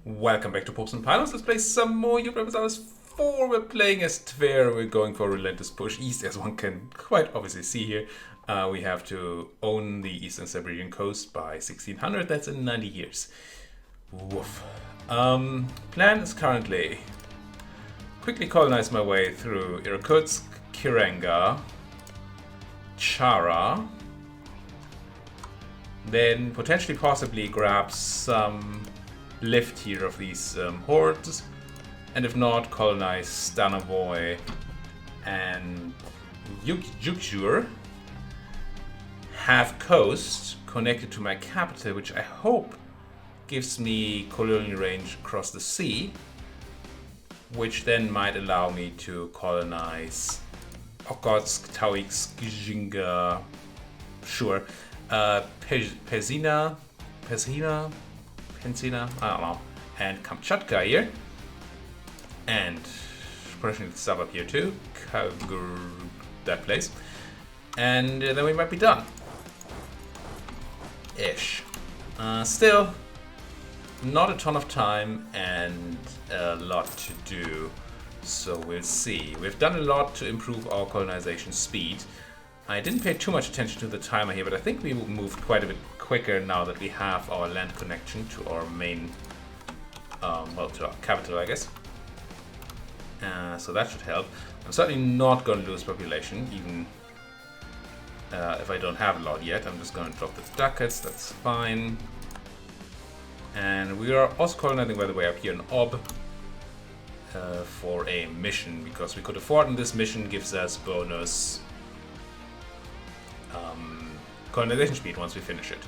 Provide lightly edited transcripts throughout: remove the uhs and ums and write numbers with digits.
Welcome back to Popes and Pilots. Let's play some more Europa Universalis IV. We're playing as Tver. We're going for Relentless Push East, as one can quite obviously see here. We have to own the Eastern Siberian coast by 1600. That's in 90 years. Woof. Plan is currently quickly colonize my way through Irkutsk, Kiranga, Chara, then potentially possibly grab some lift here of these hordes, and if not, colonize Stanovoy and Yukjur, have coast connected to my capital, which I hope gives me colonial range across the sea, which then might allow me to colonize Okhotsk, Tauiksk, Jinga, sure, Pesina, I don't know, and Kamchatka here, and potentially the suburb here too, that place, and then we might be done. Ish. Still, not a ton of time and a lot to do, so we'll see. We've done a lot to improve our colonization speed. I didn't pay too much attention to the timer here, but I think we moved quite a bit quicker now that we have our land connection to our main, well, to our capital, I guess. So that should help. I'm certainly not going to lose population, even if I don't have a lot yet. I'm just going to drop the ducats, that's fine. And we are also colonizing, by the way, up here in Ob for a mission, because we could afford, and this mission gives us bonus colonization speed once we finish it.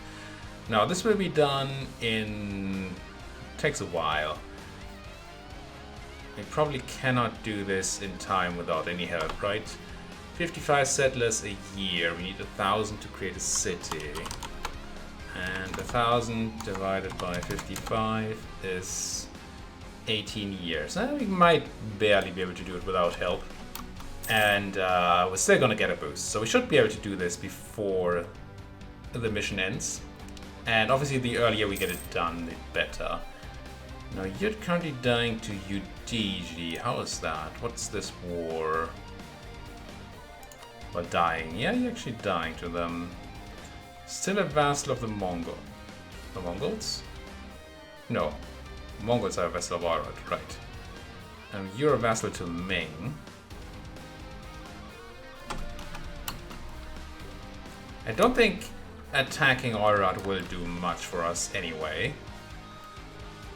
Now this will be done in... takes a while. We probably cannot do this in time without any help, right? 55 settlers a year. We need 1,000 to create a city. And 1,000 divided by 55 is 18 years. We might barely be able to do it without help. And we're still gonna get a boost. So we should be able to do this before the mission ends. And obviously the earlier we get it done, the better. Now you're currently dying to Udigi. How is that? What's this war? Well, dying. Yeah, you're actually dying to them. Still a vassal of the Mongol. The Mongols? No. Mongols are a vassal of Arad, right. You're a vassal to Ming. I don't think attacking Arad will do much for us anyway.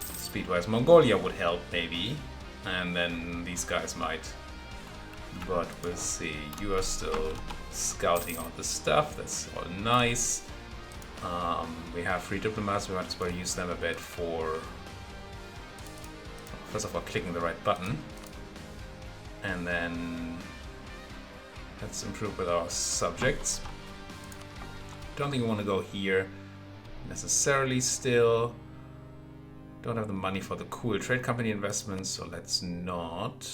Speed-wise, Mongolia would help maybe, and then these guys might. But we'll see. You are still scouting out the stuff, that's all nice. We have free diplomats, we might as well use them a bit for, first of all, clicking the right button. And then let's improve with our subjects. Don't think we want to go here necessarily still. Don't have the money for the cool trade company investments, so let's not.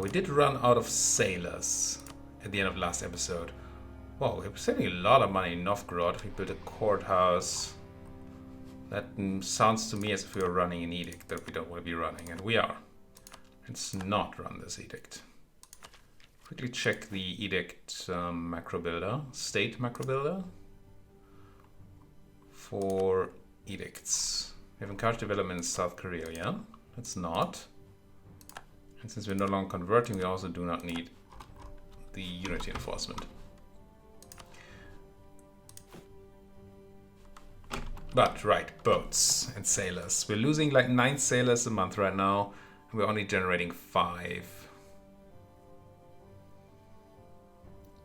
We did run out of sailors at the end of last episode. Wow, we're saving a lot of money in Novgorod. We built a courthouse. That sounds to me as if we were running an edict that we don't want to be running, and we are. Let's not run this edict. Quickly check the edict macro builder, state macro builder for edicts. We have encouraged development in South Korea, yeah? Let's not. And since we're no longer converting, we also do not need the unity enforcement. But, right, boats and sailors. We're losing like 9 sailors a month right now, and we're only generating 5.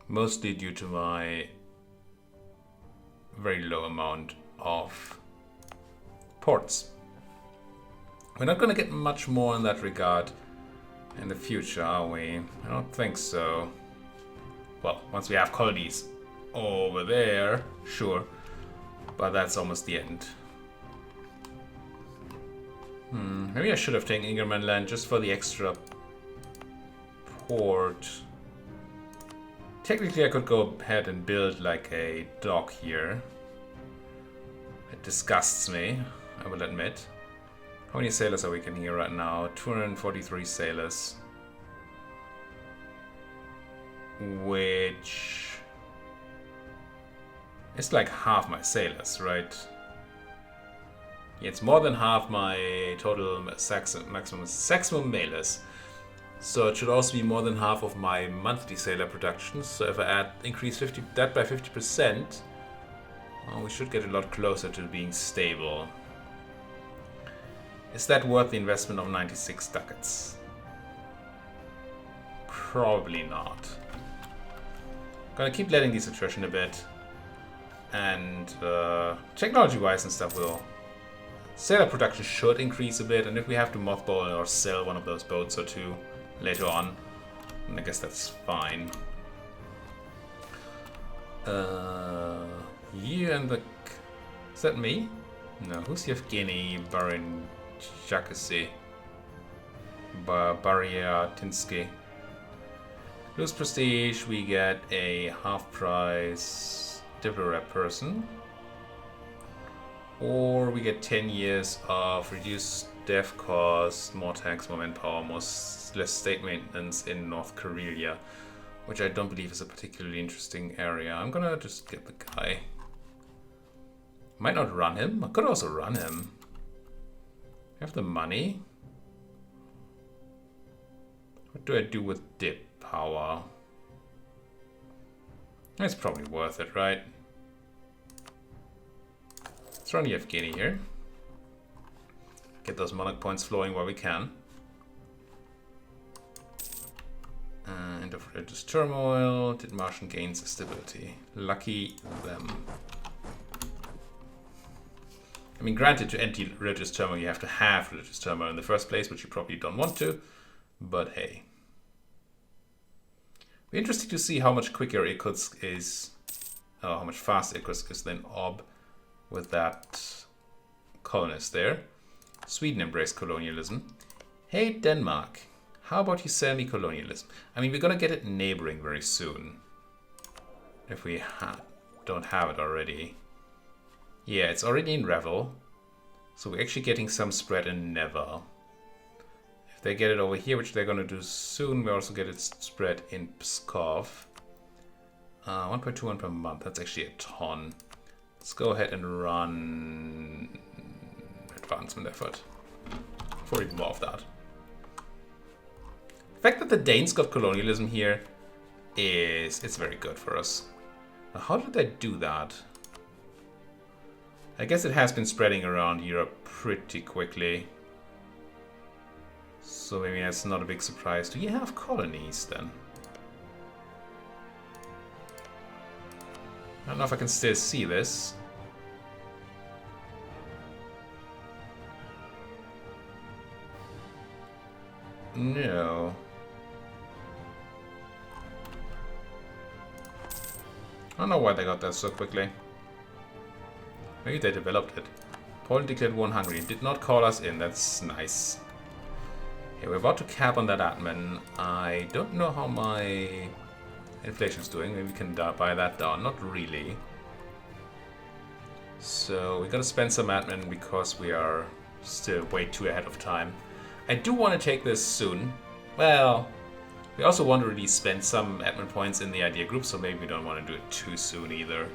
Mostly due to my very low amount of ports. We're not going to get much more in that regard in the future, are we? I don't think so. Well, once we have colonies over there, sure. But that's almost the end. Maybe I should have taken Ingerman land just for the extra port. Technically, I could go ahead and build like a dock here. It disgusts me, I will admit. How many sailors are we getting here right now? 243 sailors. Which is like half my sailors, right? Yeah, it's more than half my total maximum mailers. So it should also be more than half of my monthly sailor production. So if I increase that by 50%, we should get a lot closer to being stable. Is that worth the investment of 96 ducats? Probably not. Gonna keep letting these attrition a bit. And technology-wise and stuff sailor production should increase a bit, and if we have to mothball or sell one of those boats or two later on, I guess that's fine. You and the... Is that me? No, who's Yevgeny Barin Jakasi? Baryatinsky. Lose prestige, we get a half price Tver person. Or we get 10 years of reduced dev cost, more tax, more manpower, less state maintenance in North Karelia, which I don't believe is a particularly interesting area. I'm gonna just get the guy. Might not run him. I could also run him. I have the money. What do I do with dip power? It's probably worth it, right? Let's run Yevgeny here. Get those monarch points flowing while we can. End of religious turmoil. Did Martian gains stability? Lucky them. I mean, granted, to anti-religious turmoil, you have to have religious turmoil in the first place, which you probably don't want to. But hey. Be interesting to see how much quicker Irkutsk is, how much faster Irkutsk is than Ob with that colonist there. Sweden embraced colonialism. Hey, Denmark, how about you sell me colonialism? I mean, we're gonna get it neighboring very soon. If we don't have it already. Yeah, it's already in Revel. So we're actually getting some spread in Never. If they get it over here, which they're gonna do soon, we also get it spread in Pskov. 1.21 per month, that's actually a ton. Let's go ahead and run advancement effort for even more of that. The fact that the Danes got colonialism here it's very good for us. Now, how did they do that? I guess it has been spreading around Europe pretty quickly. So maybe that's not a big surprise. Do you have colonies then? I don't know if I can still see this. No. I don't know why they got that so quickly. Maybe they developed it. Poland declared war on Hungary and did not call us in. That's nice. Okay, we're about to cap on that admin. I don't know how my inflation's doing. Maybe we can buy that down. Not really. So we gotta spend some admin because we are still way too ahead of time. I do want to take this soon. Well, we also want to really spend some admin points in the idea group, so maybe we don't want to do it too soon either.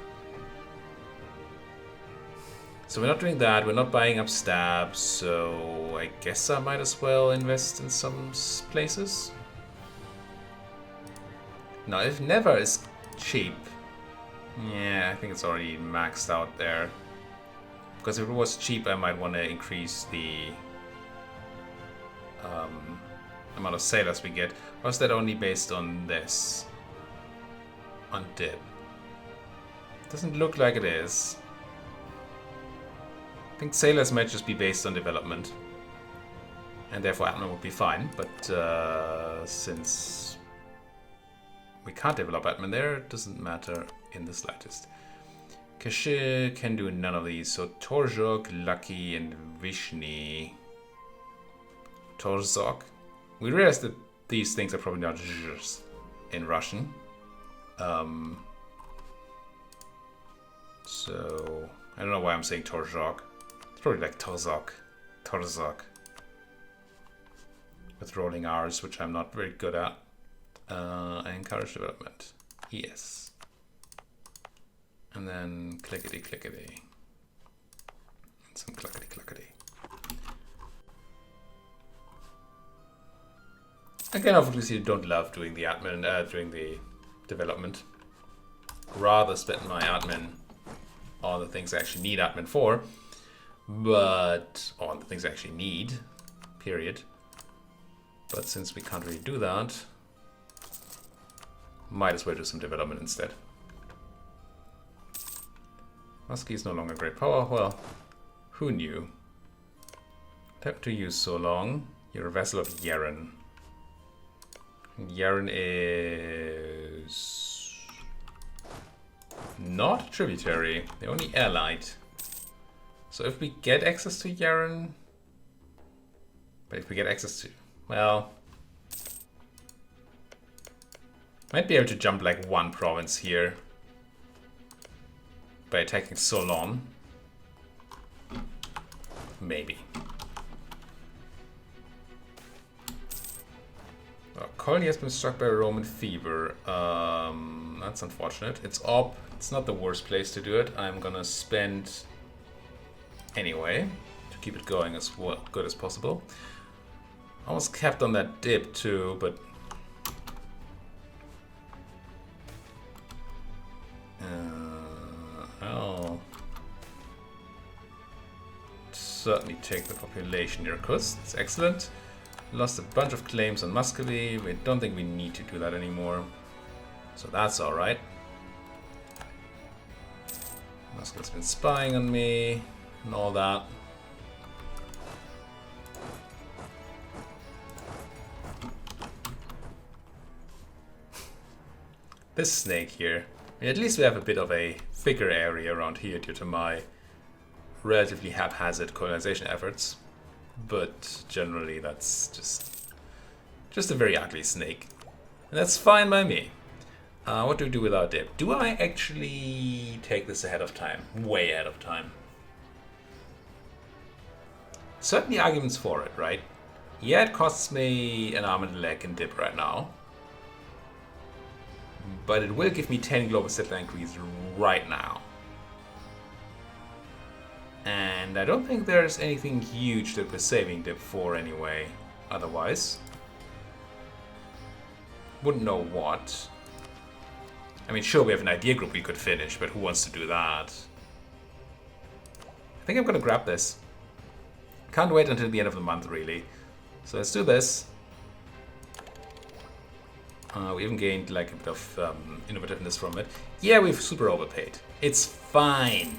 So we're not doing that, we're not buying up stabs, so I guess I might as well invest in some places. Now, if Never is cheap, yeah, I think it's already maxed out there. Because if it was cheap, I might want to increase the amount of sailors we get. Or is that only based on this? On dip? Doesn't look like it is. I think sailors might just be based on development. And therefore admin would be fine. But since we can't develop admin there, it doesn't matter in the slightest. Kashe can do none of these. So Torzhok, Lucky, and Vishny. Torzhok. We realized that these things are probably not zhs in Russian. So I don't know why I'm saying Torzhok. It's probably like Torzhok. Torzhok. With rolling R's, which I'm not very good at. I encourage development. Yes. And then clickety clickety. And some clickety clickety. Again, obviously, don't love doing the admin, doing the development. Rather spend my admin on the things I actually need admin for, but on the things I actually need, period. But since we can't really do that, might as well do some development instead. Musky is no longer great power. Well, who knew? Tap to use so long. You're a vassal of Yaren. Yaren is not tributary, they're only allied. So if we get access to Yaren, but if we get access to, well, might be able to jump like one province here by attacking Solon. Maybe. Colony has been struck by a Roman fever. That's unfortunate. It's up. It's not the worst place to do it. I'm gonna spend anyway to keep it going as good as possible. Almost kept on that dip too, but I'll certainly take the population near Kus. That's excellent. Lost a bunch of claims on Muscovy. We don't think we need to do that anymore. So that's alright. Muscovy's been spying on me and all that. This snake here. I mean, at least we have a bit of a thicker area around here due to my relatively haphazard colonization efforts. But generally that's just a very ugly snake. And that's fine by me. What do we do with our dip? Do I actually take this ahead of time? Way ahead of time. Certainly arguments for it, right? Yeah, it costs me an arm and a leg in dip right now. But it will give me 10 global settler increase right now. And I don't think there's anything huge that we're saving dip for anyway, otherwise. Wouldn't know what. I mean, sure, we have an idea group we could finish, but who wants to do that? I think I'm gonna grab this. Can't wait until the end of the month, really. So let's do this. We even gained like a bit of innovativeness from it. Yeah, we've super overpaid. It's fine.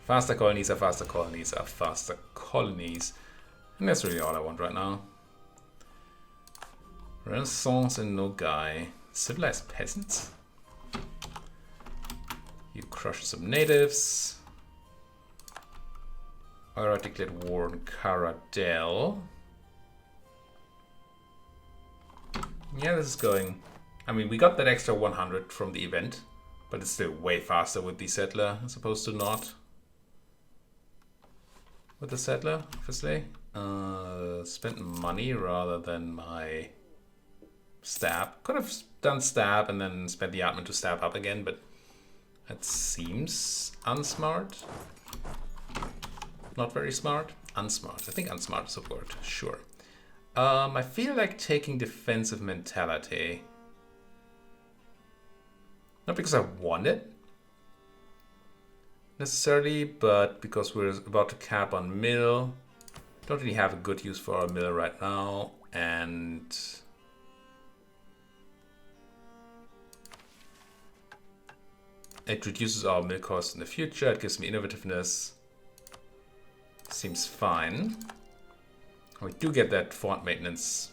Faster colonies are faster colonies are faster colonies. And that's really all I want right now. Renaissance and Nogai. Civilized peasants? You crush some natives. Ira declared war on Caradel. Yeah, this is going. I mean, we got that extra 100 from the event, but it's still way faster with the settler as opposed to not. With the settler, obviously. Spent money rather than my stab. Could have done stab and then spent the admin to stab up again, but that seems unsmart. Not very smart. Unsmart. I think unsmart is a word. Sure. I feel like taking defensive mentality. Not because I want it necessarily, but because we're about to cap on mill. Don't really have a good use for our mill right now, and it reduces our mill cost in the future. It gives me innovativeness. Seems fine. We do get that fort maintenance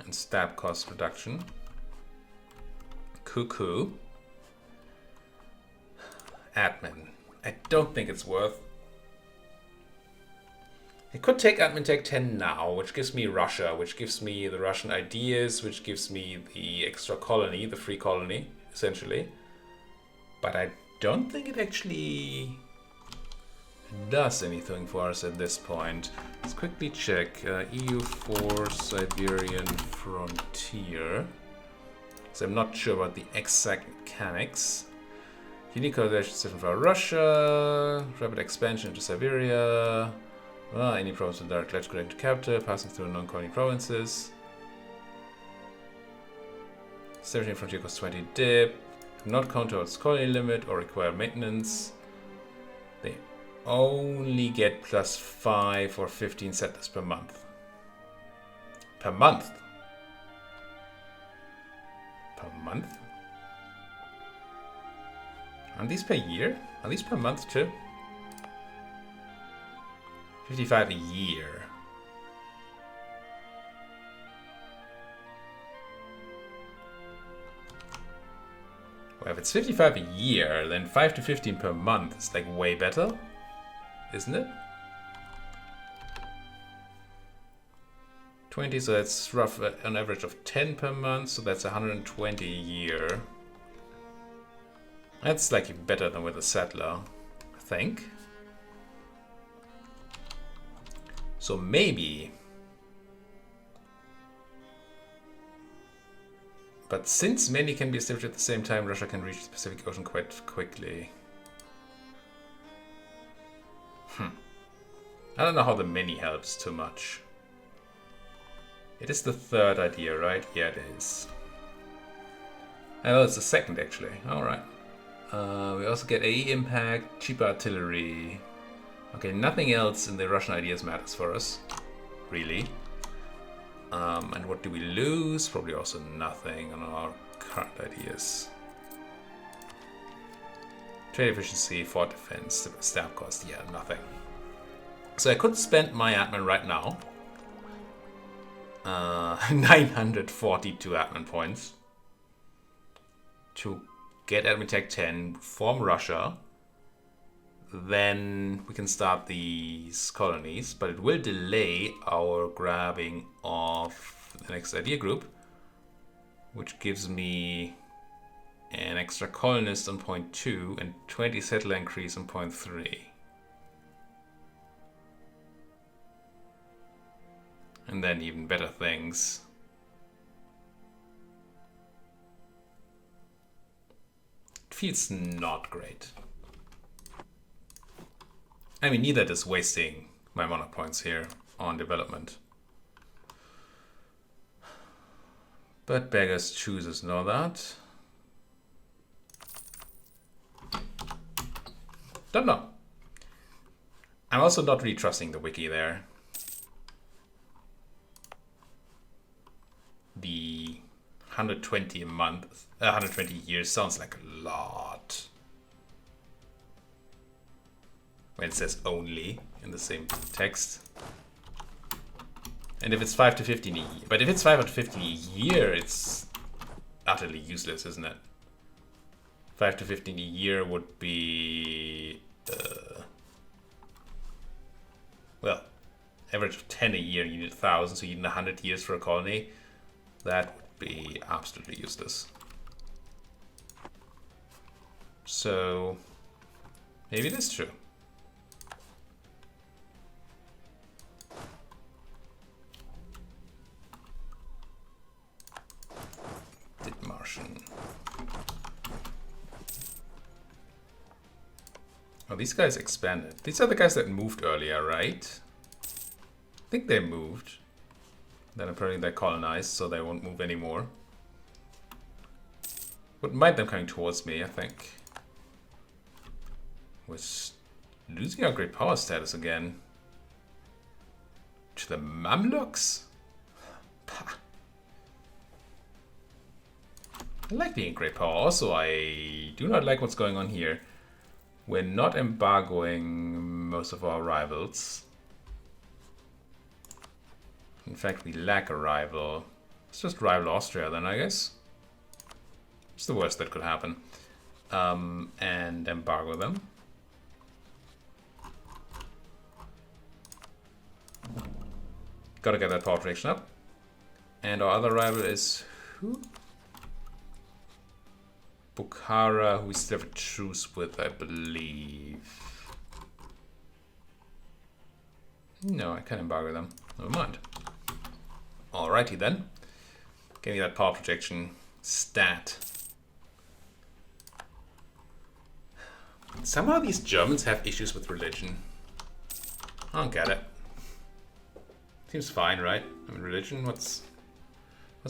and stab cost reduction. Cuckoo. Admin. I don't think it's worth. I could take admin tech 10 now, which gives me Russia, which gives me the Russian ideas, which gives me the extra colony, the free colony, essentially. But I don't think it actually does anything for us at this point. Let's quickly check. EU4 Siberian frontier. So I'm not sure about the exact mechanics. Unique coalition system for Russia. Rapid expansion into Siberia. Any province with direct electrical into capital, passing through non-colony provinces. 17 frontier costs 20 dip. Do not count towards colony limit or require maintenance. They only get +5 or 15 settlers per month. Per month? Per month? Aren't these per year? Are these per month too? 55 a year. Well, if it's 55 a year, then 5 to 15 per month is like way better, isn't it? 20, so that's rough, an average of 10 per month, so that's 120 a year. That's like better than with a settler, I think. So maybe. But since many can be established at the same time, Russia can reach the Pacific Ocean quite quickly. I don't know how the many helps too much. It is the third idea, right? Yeah, it is. Oh, it's the second actually. Alright. We also get AE impact, cheaper artillery. Okay, nothing else in the Russian ideas matters for us, really. And what do we lose? Probably also nothing on our current ideas. Trade efficiency, fort defense, staff cost, yeah, nothing. So I could spend my admin right now. 942 admin points to get admin tech 10, form Russia. Then we can start these colonies, but it will delay our grabbing of the next idea group, which gives me an extra colonist on point 2 and 20 settler increase on point 3. And then even better things. It feels not great. I mean, neither is wasting my mana points here on development. But beggars chooses know that. Don't know. I'm also not really trusting the wiki there. The 120 a month, 120 years sounds like a lot. When it says only in the same text. And if it's 5 to 15 a year, but if it's 5 to 15 a year, it's utterly useless, isn't it? 5 to 15 a year would be, well, average of 10 a year, you need 1,000, so you need 100 years for a colony. That would be absolutely useless. So, maybe it is true. Martian. Oh, these guys expanded. These are the guys that moved earlier, right? I think they moved. Then apparently they colonized, so they won't move anymore. Wouldn't mind them coming towards me, I think. We're losing our great power status again. To the Mamluks? Pah. I like being great power. Also, I do not like what's going on here. We're not embargoing most of our rivals. In fact, we lack a rival. Let's just rival Austria then, I guess. It's the worst that could happen. And embargo them. Gotta get that power protection up. And our other rival is who? Bukhara, who we still have a truce with, I believe. No, I can embargo them. Never mind. Alrighty then. Give me that power projection stat. Somehow these Germans have issues with religion. I don't get it. Seems fine, right? I mean, religion, what's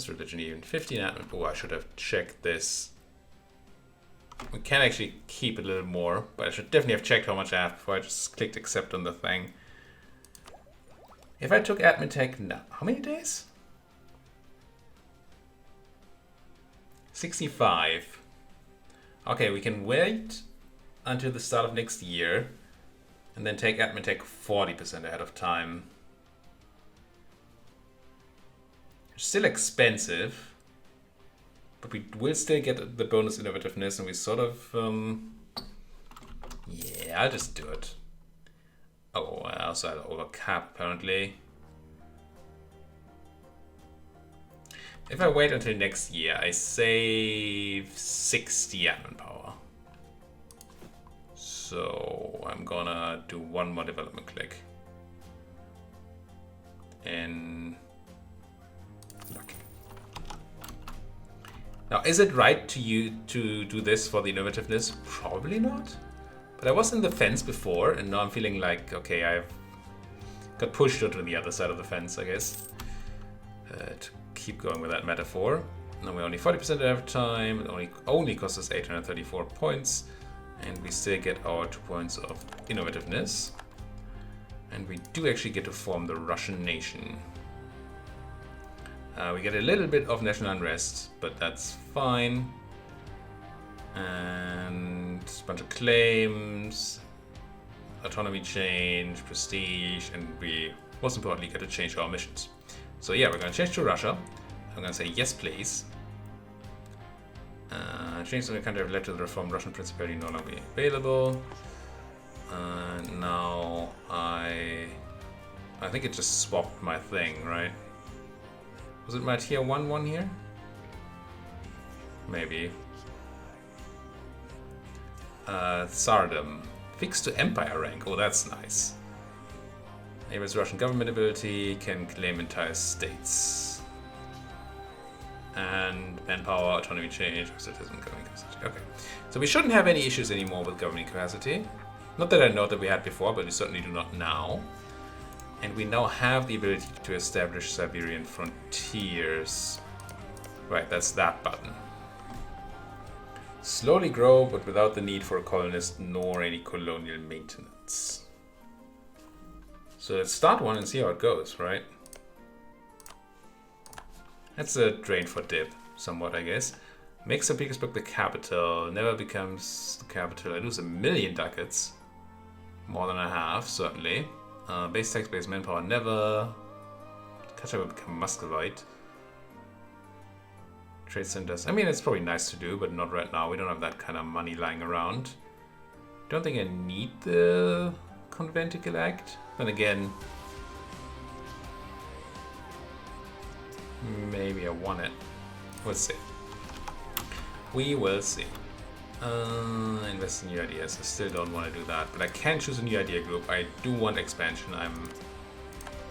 religion even? 15 admin. Oh, I should have checked this. We can actually keep a little more, but I should definitely have checked how much I have before I just clicked accept on the thing. If I took admin tech now, how many days? 65. Okay, we can wait until the start of next year and then take admin tech 40% ahead of time. It's still expensive, but we will still get the bonus innovativeness, and we sort of yeah, I'll just do it. Oh, I also had over cap apparently. If I wait until next year, I save 60 admin power. So I'm gonna do one more development click. And look. Now, is it right to do this for the innovativeness? Probably not. But I was in the fence before, and now I'm feeling like, okay, I've got pushed onto the other side of the fence, I guess. To keep going with that metaphor. Now we're only 40% every time. It only costs us 834 points. And we still get our 2 points of innovativeness. And we do actually get to form the Russian nation. We get a little bit of national unrest, but that's fine. And a bunch of claims, autonomy change, prestige, and we, most importantly, get to change our missions. So yeah, we're going to change to Russia. I'm going to say yes, please. Change the country have led to the reformed Russian Principality no longer available. Now I think it just swapped my thing, right? Was it my tier 1 one here? Maybe. Tsardom. Fixed to Empire rank. Oh, that's nice. Neighbors Russian government ability, can claim entire states. And manpower, autonomy change, citizen government capacity. Okay. So we shouldn't have any issues anymore with government capacity. Not that I know that we had before, but we certainly do not now. And we now have the ability to establish Siberian frontiers. Right, that's that button. Slowly grow, but without the need for a colonist nor any colonial maintenance. So let's start one and see how it goes, right? That's a drain for dip, somewhat, I guess. Makes St. Petersburg the capital, never becomes the capital. I lose 1 million ducats. More than I have, certainly. Base tax, base manpower, never. Catch will become Muscovite. Trade centers. I mean, it's probably nice to do, but not right now. We don't have that kind of money lying around. Don't think I need the Conventicle Act. Then again, maybe I want it. We'll see. We will see. Invest in new ideas. I still don't want to do that, but I can choose a new idea group. I do want expansion. I'm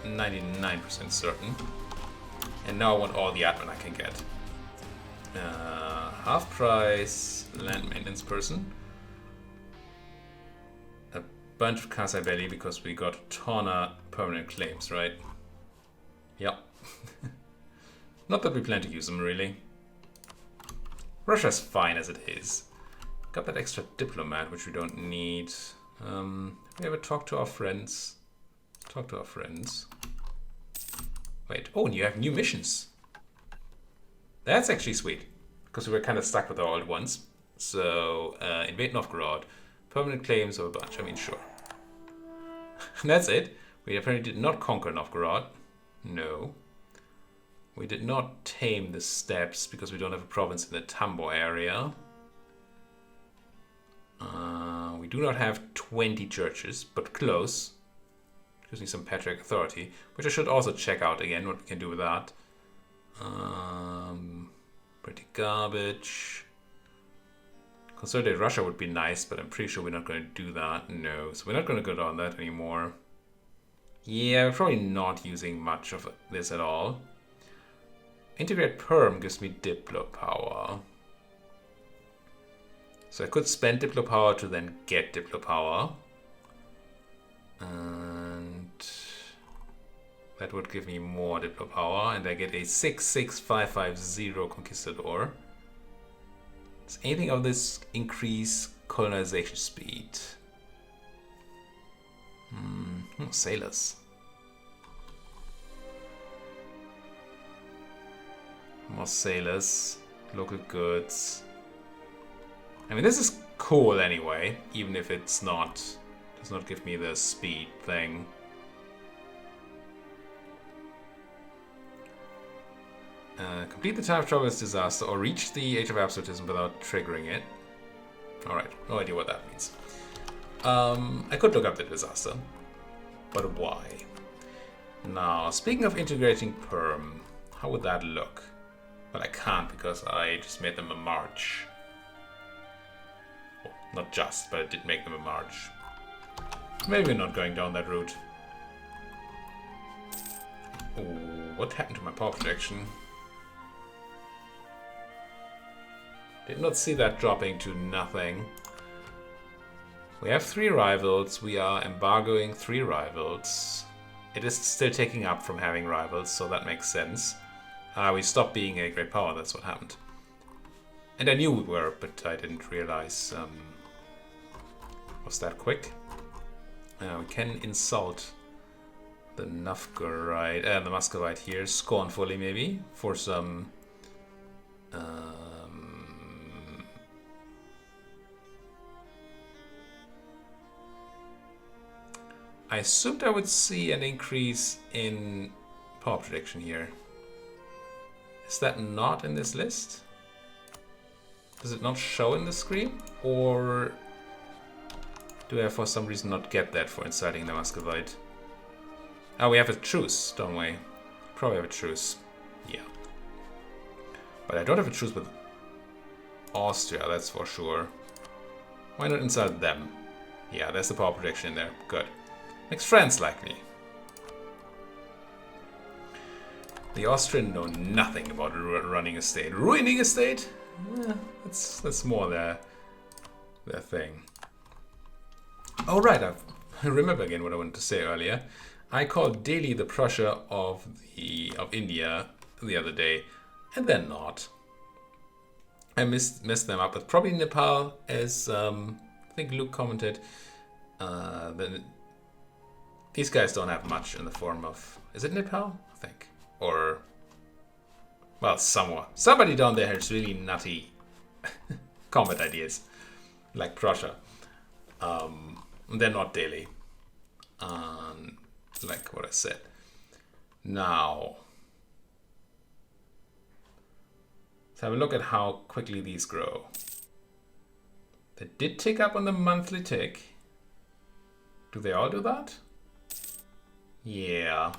99% certain. And now I want all the admin I can get. Half price land maintenance person. A bunch of Casa Belli because we got a ton of permanent claims, right? Yep. Not that we plan to use them really. Russia's fine as it is. Got that extra diplomat, which we don't need. We ever talk to our friends? Talk to our friends. Wait, oh, and you have new missions. That's actually sweet, because we were kind of stuck with our old ones. So, invade Novgorod. Permanent claims of a bunch, I mean, sure. And that's it. We apparently did not conquer Novgorod. No. We did not tame the steppes, because we don't have a province in the Tambor area. We do not have 20 churches, but close. Gives me some patriarch authority, which I should also check out again, what we can do with that. Pretty garbage. Consolidate Russia would be nice, but I'm pretty sure we're not going to do that. No, so we're not going to go down that anymore. Yeah, we're probably not using much of this at all. Integrate Perm gives me Diplo power. So I could spend Diplo power to then get Diplo power. And that would give me more Diplo power. And I get a 66550 Conquistador. Does anything of this increase colonization speed? Sailors. More sailors, local goods. I mean, this is cool anyway, even if it's not, does not give me the speed thing. Complete the Time of Troubles Disaster or reach the Age of Absolutism without triggering it. Alright, no idea what that means. I could look up the disaster, but why? Now, speaking of integrating Perm, how would that look? Well, I can't because I just made them a march. Well, not just, but I did make them a march. Maybe we're not going down that route. Oh, what happened to my power projection? Did not see that dropping to nothing. We have 3 rivals. We are embargoing 3 rivals. It is still taking up from having rivals, so that makes sense. We stopped being a great power, that's what happened. And I knew we were, but I didn't realize was that quick. We can insult the Novgorod, the Muscovite here, scornfully maybe, for some I assumed I would see an increase in power prediction here. Is that not in this list? Does it not show in the screen? Or do I for some reason not get that for inciting the Muscovite? Oh, we have a truce, don't we? Probably have a truce. Yeah. But I don't have a truce with Austria, that's for sure. Why not incite them? Yeah, there's the power projection in there. Good. Makes friends like me. The Austrian know nothing about running a state. Ruining a state? That's more their thing. Oh right, I remember again what I wanted to say earlier. I called Delhi the Prussia of India the other day, and they're not. I messed them up, but probably Nepal, as I think Luke commented. These guys don't have much in the form of... Is it Nepal? I think. Or... Well, somebody down there has really nutty combat ideas. Like Prussia. They're not Delhi. Like what I said. Now... Let's have a look at how quickly these grow. They did tick up on the monthly tick. Do they all do that? Yeah.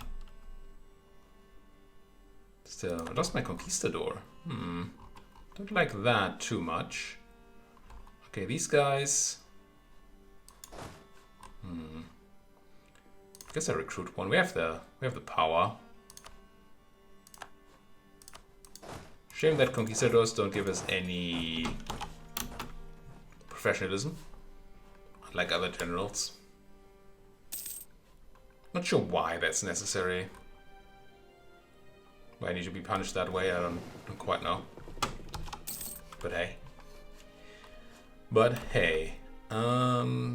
Still, I lost my Conquistador. Don't like that too much. Okay, these guys. I guess I recruit one. We have the power. Shame that Conquistadors don't give us any professionalism, unlike other generals. Not sure why that's necessary. Why I need to be punished that way, I don't quite know. But hey.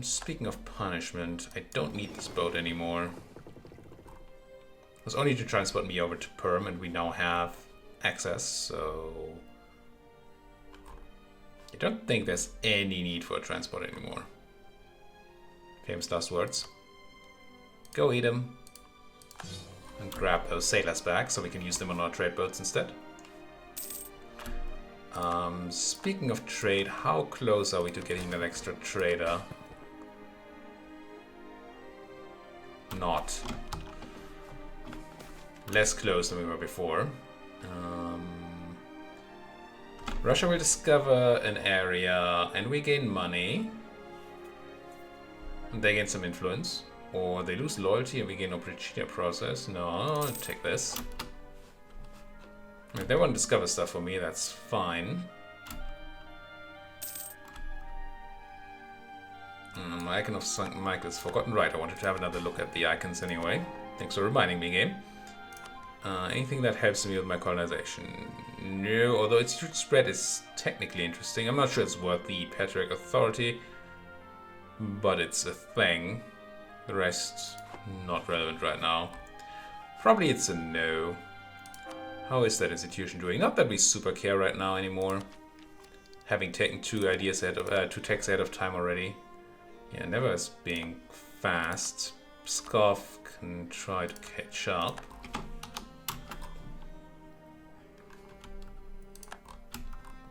Speaking of punishment, I don't need this boat anymore. It was only to transport me over to Perm, and we now have access, so... I don't think there's any need for a transport anymore. Famous last words. Go eat them. And grab those sailors back so we can use them on our trade boats instead. Speaking of trade, how close are we to getting an extra trader? Not. Less close than we were before. Russia will discover an area and we gain money. And they gain some influence. Or they lose loyalty and we gain opportunity process. No, I'll take this. If they want to discover stuff for me, that's fine. Icon of St. Michael's forgotten. Right, I wanted to have another look at the icons anyway. Thanks for reminding me, game. Anything that helps me with my colonization? No, although its huge spread is technically interesting. I'm not sure it's worth the Patriarch Authority, but it's a thing. The rest, not relevant right now. Probably it's a no. How is that institution doing? Not that we super care right now anymore. Having taken two techs ahead of time already. Yeah, never as being fast. Pskov can try to catch up.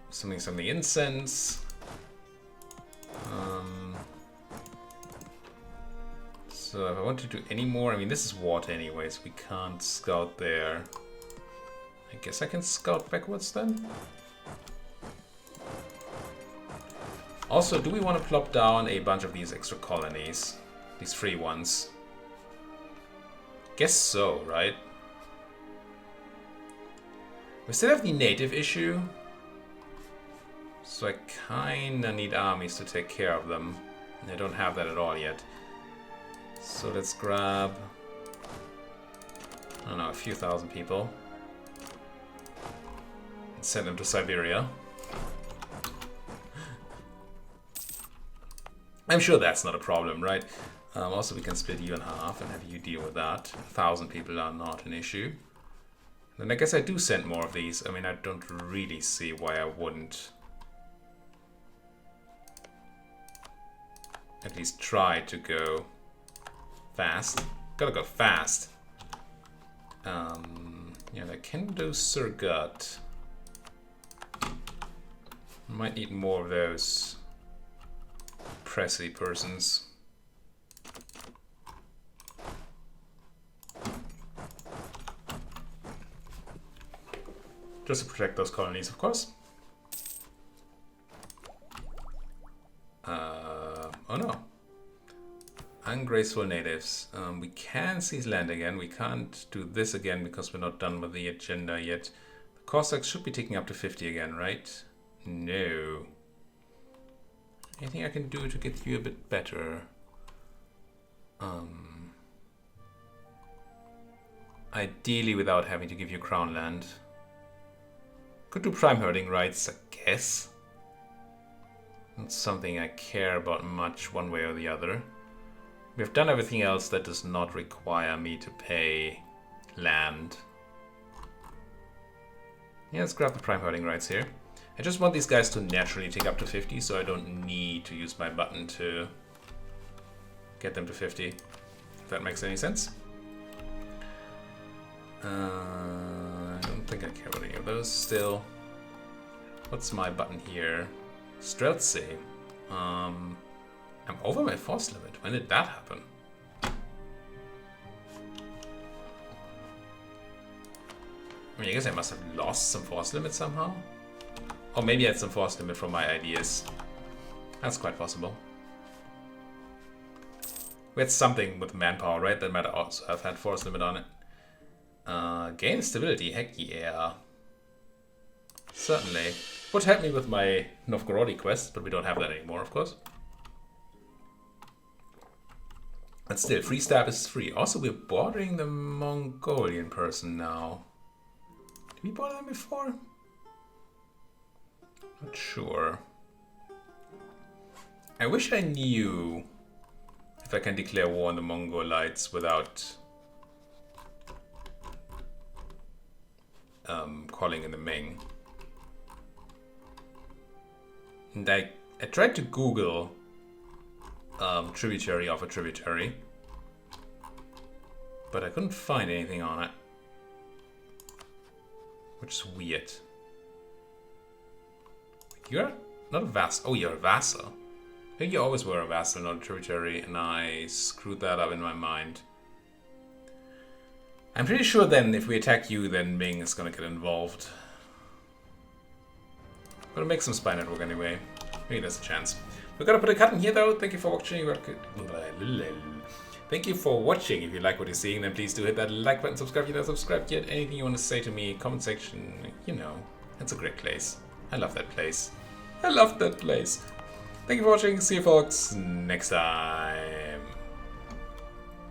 Something incense. So if I want to do any more, I mean this is water anyways, we can't scout there. I guess I can scout backwards then? Also, do we want to plop down a bunch of these extra colonies? These free ones? Guess so, right? We still have the native issue. So I kinda need armies to take care of them. I don't have that at all yet. So let's grab, I don't know, a few thousand people. And send them to Siberia. I'm sure that's not a problem, right? Also, we can split you in half and have you deal with that. 1,000 people are not an issue. Then I guess I do send more of these. I mean, I don't really see why I wouldn't. At least try to go fast. Gotta go fast. Yeah, I can do Surgut. Might need more of those pressy persons. Just to protect those colonies, of course. Oh no. Ungraceful natives. We can seize land again. We can't do this again because we're not done with the agenda yet. The Cossacks should be taking up to 50 again, right? No. Anything I can do to get you a bit better? Ideally without having to give you crown land. Could do prime herding rights, I guess. Not something I care about much one way or the other. We've done everything else that does not require me to pay land. Yeah, let's grab the prime herding rights here. I just want these guys to naturally take up to 50, so I don't need to use my button to get them to 50. If that makes any sense. I don't think I care about any of those still. What's my button here? Streltsy. I'm over my force limit. When did that happen? I mean, I guess I must have lost some force limit somehow. Or maybe I had some force limit from my ideas. That's quite possible. We had something with manpower, right? That might also have had force limit on it. Gain stability, heck yeah. Certainly. Would help me with my Novgorodi quest, but we don't have that anymore, of course. But still, free stab is free. Also, we're bordering the Mongolian person now. Did we border them before? Not sure. I wish I knew if I can declare war on the Mongolites without calling in the Ming. And I tried to Google tributary of a tributary, but I couldn't find anything on it, which is weird. You're not a vassal. Oh, you're a vassal. I think you always were a vassal, not a tributary, and I screwed that up in my mind. I'm pretty sure then if we attack you, then Ming is gonna get involved. Gonna make some spy network anyway. Maybe there's a chance. We're gonna put a cut in here though. Thank you for watching. Thank you for watching. If you like what you're seeing, then please do hit that like button, subscribe if you're not subscribed yet. Anything you want to say to me, comment section, you know, it's a great place. I love that place. I love that place. Thank you for watching. See you folks next time.